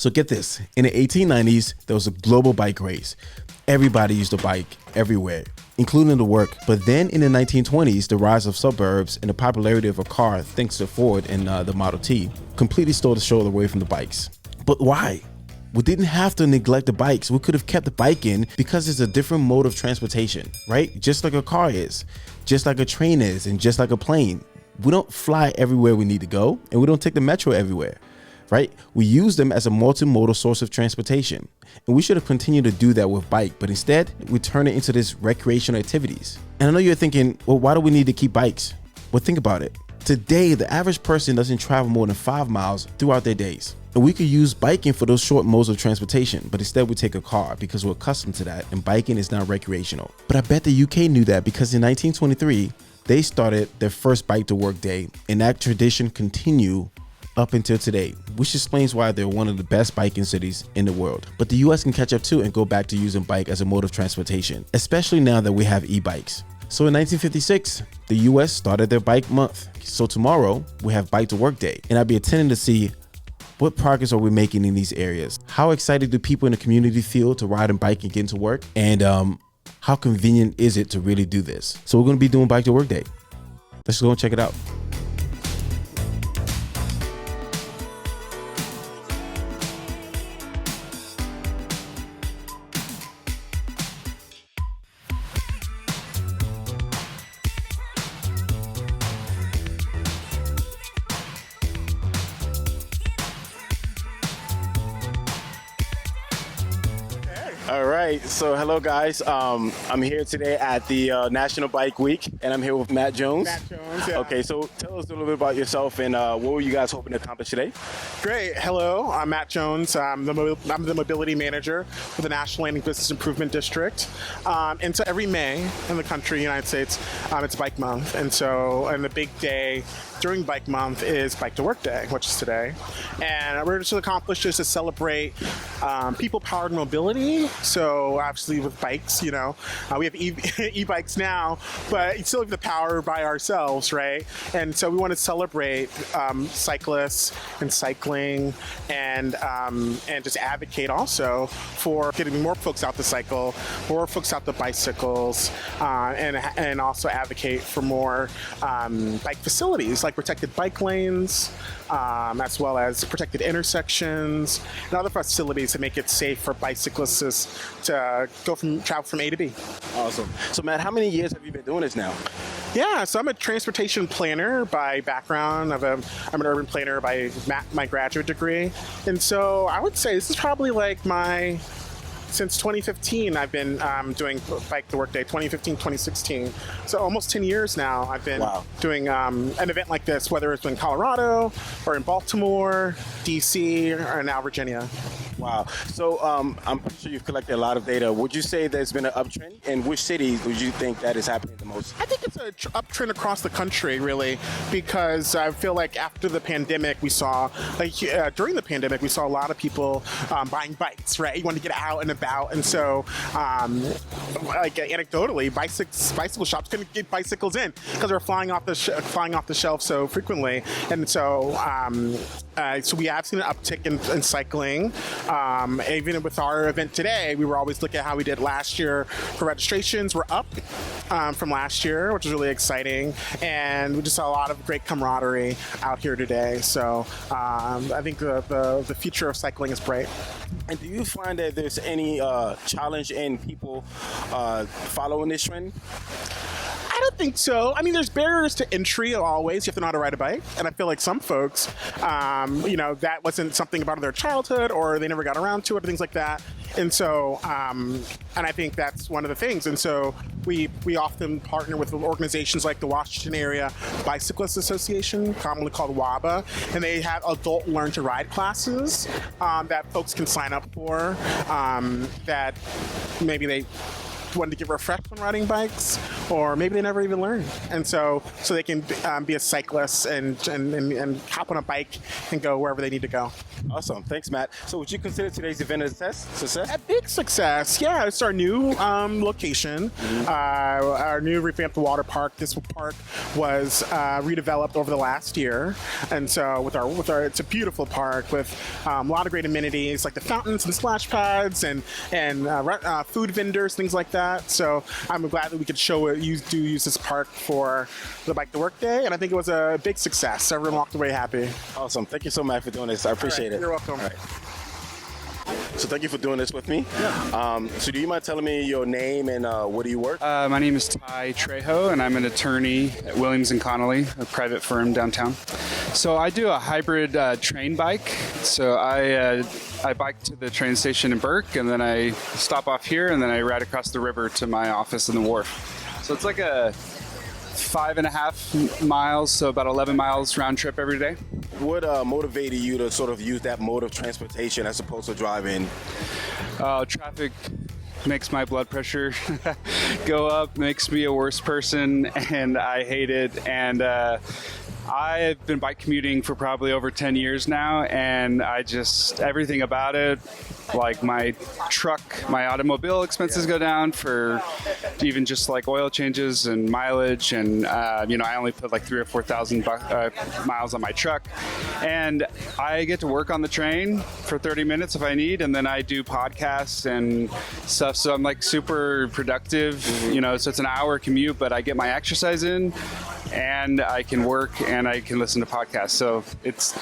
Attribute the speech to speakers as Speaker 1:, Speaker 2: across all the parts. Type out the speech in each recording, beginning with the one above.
Speaker 1: So get this, in the 1890s, there was a global bike race. Everybody used a bike everywhere, including the work. But then in the 1920s, the rise of suburbs and the popularity of a car, thanks to Ford and the Model T, completely stole the show away from the bikes. But why? We didn't have to neglect the bikes. We could have kept the bike in because it's a different mode of transportation, right? Just like a car is, just like a train is, and just like a plane. We don't fly everywhere we need to go, and we don't take the metro everywhere, right? We use them as a multimodal source of transportation. And we should have continued to do that with bike, but instead we turn it into this recreational activities. And I know you're thinking, well, why do we need to keep bikes? Well, think about it. Today, the average person doesn't travel more than 5 miles throughout their days. And we could use biking for those short modes of transportation, but instead we take a car because we're accustomed to that, and biking is now recreational. But I bet the UK knew that, because in 1923, they started their first bike to work day, and that tradition continued up until today, which explains why they're one of the best biking cities in the world. But the US can catch up too and go back to using bike as a mode of transportation, especially now that we have e-bikes. So in 1956, the US started their bike month. So tomorrow we have bike to work day, and I'll be attending to see what progress are we making in these areas. How excited do people in the community feel to ride and bike and get into work? And how convenient is it to really do this? So we're gonna be doing bike to work day. Let's go and check it out. All right, so hello guys. I'm here today at the National Bike Week, and I'm here with Matt Jones.
Speaker 2: Matt Jones, yeah.
Speaker 1: Okay, so tell us a little bit about yourself and what were you guys hoping to accomplish today?
Speaker 2: Great. Hello, I'm Matt Jones. I'm the mobility manager for the National Landing Business Improvement District. And so every May in the country, United States, it's Bike Month. And the big day during Bike Month is Bike to Work Day, which is today. And we're just accomplish this to celebrate people-powered mobility. So obviously with bikes, we have e-bikes now, but you still have the power by ourselves, right? And so we want to celebrate cyclists and cycling, and just advocate also for getting more folks out to cycle, more folks out to bicycles, and also advocate for more bike facilities like protected bike lanes, as well as protected intersections and other facilities to make it safe for bicyclists to travel from A to B.
Speaker 1: Awesome. So Matt, how many years have you been doing this now?
Speaker 2: Yeah, so I'm a transportation planner by background. I'm an urban planner by my graduate degree. And so I would say this is probably like since 2015, I've been doing Bike to Work Day, 2015, 2016. So almost 10 years now I've been doing an event like this, whether it's in Colorado or in Baltimore, DC, or now Virginia.
Speaker 1: Wow. So I'm pretty sure you've collected a lot of data. Would you say there's been an uptrend? In which cities would you think that is happening the most?
Speaker 2: I think it's an uptrend across the country, really, because I feel like after the pandemic, we saw, during the pandemic, we saw a lot of people buying bikes, right? You want to get out and about. And so, anecdotally, bicycle shops couldn't get bicycles in because they're flying off the shelf so frequently. And so, so we have seen an uptick in cycling. Even with our event today, we were always looking at how we did last year for registrations. We're up from last year, which is really exciting. And we just saw a lot of great camaraderie out here today. So I think the future of cycling is bright.
Speaker 1: And do you find that there's any challenge in people following this trend?
Speaker 2: I don't think so. I mean, there's barriers to entry always. You have to know how to ride a bike. And I feel like some folks, that wasn't something about their childhood, or they never got around to it, or things like that. And so, and I think that's one of the things. And so we often partner with organizations like the Washington Area Bicyclist Association, commonly called WABA, and they have adult learn to ride classes that folks can sign up for, that maybe they wanted to get refreshed on riding bikes, or maybe they never even learn. And so they can be a cyclist and hop on a bike and go wherever they need to go.
Speaker 1: Awesome. Thanks, Matt. So would you consider today's event a success?
Speaker 2: A big success. Yeah, it's our new location, our new revamped water park. This park was redeveloped over the last year, and so with our it's a beautiful park with a lot of great amenities like the fountains and splash pads and food vendors, things like that. So I'm glad that we could use this park for the Bike to Work Day, and I think it was a big success. Everyone walked away happy.
Speaker 1: Awesome. Thank you so much for doing this. I appreciate it.
Speaker 2: You're welcome.
Speaker 1: All right. So thank you for doing this with me. Yeah. So do you mind telling me your name and where do you work?
Speaker 3: My name is Ty Trejo, and I'm an attorney at Williams & Connolly, a private firm downtown. So I do a hybrid train bike. So I bike to the train station in Burke, and then I stop off here, and then I ride across the river to my office in the wharf. So it's like a 5.5 miles, so about 11 miles round trip every day.
Speaker 1: What motivated you to sort of use that mode of transportation as opposed to driving?
Speaker 3: Traffic makes my blood pressure go up, makes me a worse person, and I hate it. And I've been bike commuting for probably over 10 years now, and everything about it, like my truck, my automobile expenses go down for even just like oil changes and mileage, and I only put like 3,000 or 4,000 miles on my truck, and I get to work on the train for 30 minutes if I need, and then I do podcasts and stuff, so I'm like super productive, so it's an hour commute, but I get my exercise in, and I can work and I can listen to podcasts, so it's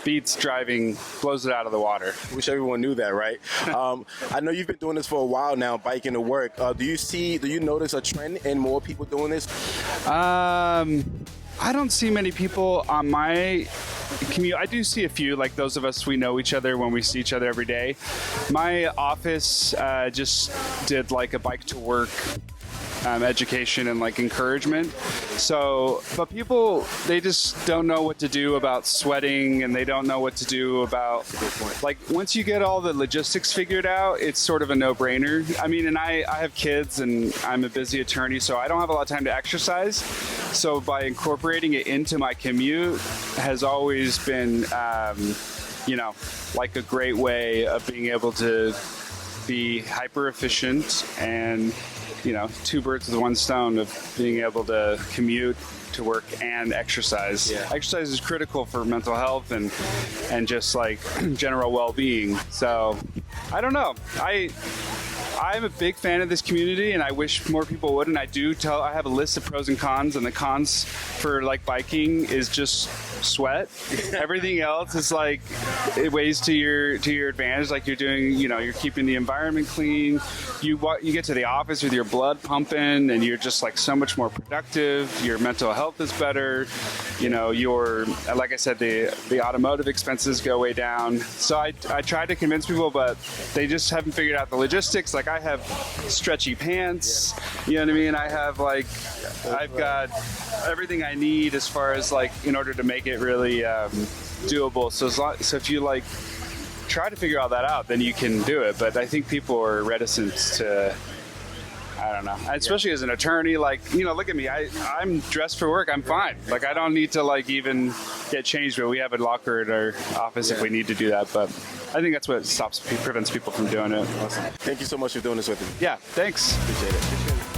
Speaker 3: beats driving, blows it out of the water.
Speaker 1: Wish everyone knew that, right? I know you've been doing this for a while now, biking to work. Do you notice a trend in more people doing this?
Speaker 3: I don't see many people on my commute. I do see a few, like those of us, we know each other when we see each other every day. My office just did like a bike to work education and like encouragement. So, but people, they just don't know what to do about sweating, and they don't know what to do about, like, once you get all the logistics figured out, it's sort of a no-brainer. I mean, and I have kids and I'm a busy attorney, so I don't have a lot of time to exercise. So by incorporating it into my commute has always been, like a great way of being able to be hyper efficient and, two birds with one stone of being able to commute to work and exercise. Yeah. Exercise is critical for mental health and just like general well-being. So I don't know. I'm a big fan of this community, and I wish more people would. And I have a list of pros and cons, and the cons for like biking is just sweat. Everything else is like it weighs to your advantage. Like you're doing, you're keeping the environment clean. You get to the office with your blood pumping, and you're just like so much more productive. Your mental health is better. Your, like I said, the automotive expenses go way down. So I try to convince people, but they just haven't figured out the logistics. Like I have stretchy pants, you know what I mean? I've got everything I need as far as like in order to make it really doable. So if you like try to figure all that out, then you can do it. But I think people are reticent to. I don't know. Especially as an attorney, like, look at me. I'm dressed for work. I'm fine. Like, I don't need to, like, even get changed, but we have a locker at our office if we need to do that. But I think that's what prevents people from doing it.
Speaker 1: Awesome. Thank you so much for doing this with me.
Speaker 3: Yeah, thanks.
Speaker 1: Appreciate it.